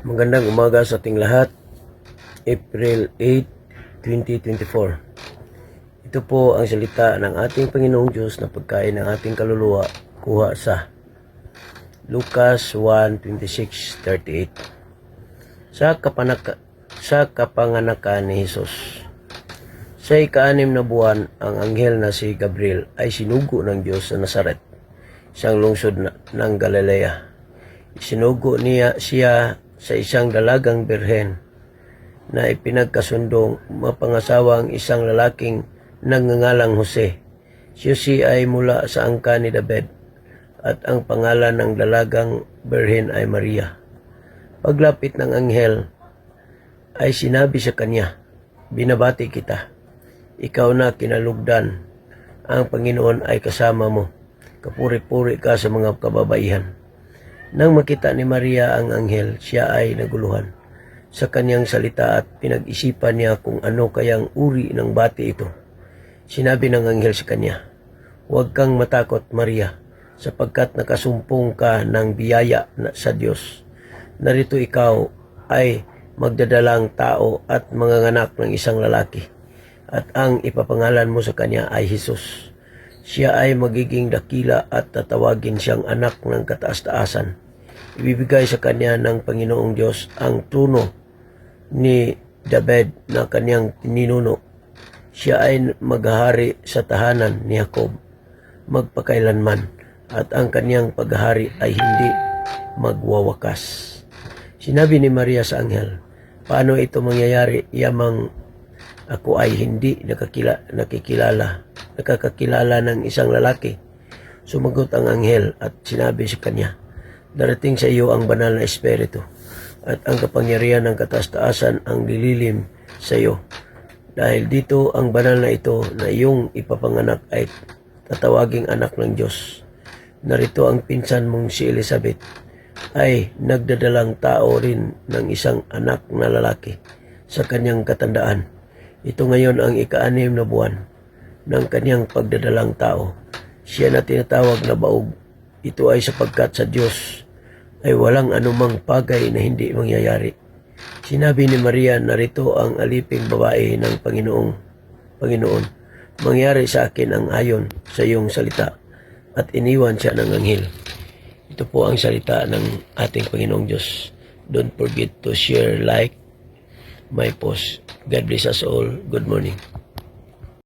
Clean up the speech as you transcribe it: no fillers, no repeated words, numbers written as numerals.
Magandang umaga sa ating lahat. April 8, 2024. Ito po ang salita ng ating Panginoong Diyos na pagkain ng ating kaluluwa, kuha sa Lucas 1:26-38. Sa kapanganakan ni Jesus. Sa ika-6 na buwan, ang anghel na si Gabriel ay sinugo ng Diyos sa Nazaret, isang lungsod ng Galilea. Isinugo niya siya sa isang dalagang birhen na ipinagkasundong mapangasawa ang isang lalaking nagngangalang Jose. Si ay mula sa angka ni David at ang pangalan ng dalagang birhen ay Maria. Paglapit ng anghel ay sinabi sa kanya, "Binabati kita, ikaw na kinalugdan, ang Panginoon ay kasama mo, kapuri-puri ka sa mga kababaihan." Nang makita ni Maria ang anghel, siya ay naguluhan sa kanyang salita at pinag-isipan niya kung ano kayang uri ng bati ito. Sinabi ng anghel sa kanya, "Huwag kang matakot, Maria, sapagkat nakasumpong ka ng biyaya sa Diyos. Narito ikaw ay magdadalang tao at manganganak ng isang lalaki, at ang ipapangalan mo sa kanya ay Jesus. Siya ay magiging dakila at tatawagin siyang anak ng kataas-taasan. Ibibigay sa kanya ng Panginoong Diyos ang trono ni David na kanyang ninuno. Siya ay maghahari sa tahanan ni Jacob magpakailanman, at ang kanyang paghahari ay hindi magwawakas." Sinabi ni Maria sa anghel, "Paano ito mangyayari, yamang ako ay hindi nakakakilala ng isang lalaki?" Sumagot ang anghel at sinabi sa kanya, "Darating sa iyo ang banal na espiritu, at ang kapangyarihan ng kataas-taasan ang lililim sa iyo. Dahil dito ang banal na ito na iyong ipapanganak ay tatawaging anak ng Diyos. Narito ang pinsan mong si Elizabeth ay nagdadalang tao rin ng isang anak na lalaki sa kanyang katandaan. Ito ngayon ang ika-6 na buwan ng kanyang pagdadalang tao. Siya na tinatawag na baog. Ito ay sapagkat sa Diyos ay walang anumang bagay na hindi mangyayari." Sinabi ni Maria, "Narito ang aliping babae ng Panginoon. Mangyari sa akin ang ayon sa iyong salita." At iniwan siya ng anghel. Ito po ang salita ng ating Panginoong Diyos. Don't forget to share, like my post. God bless us all. Good morning.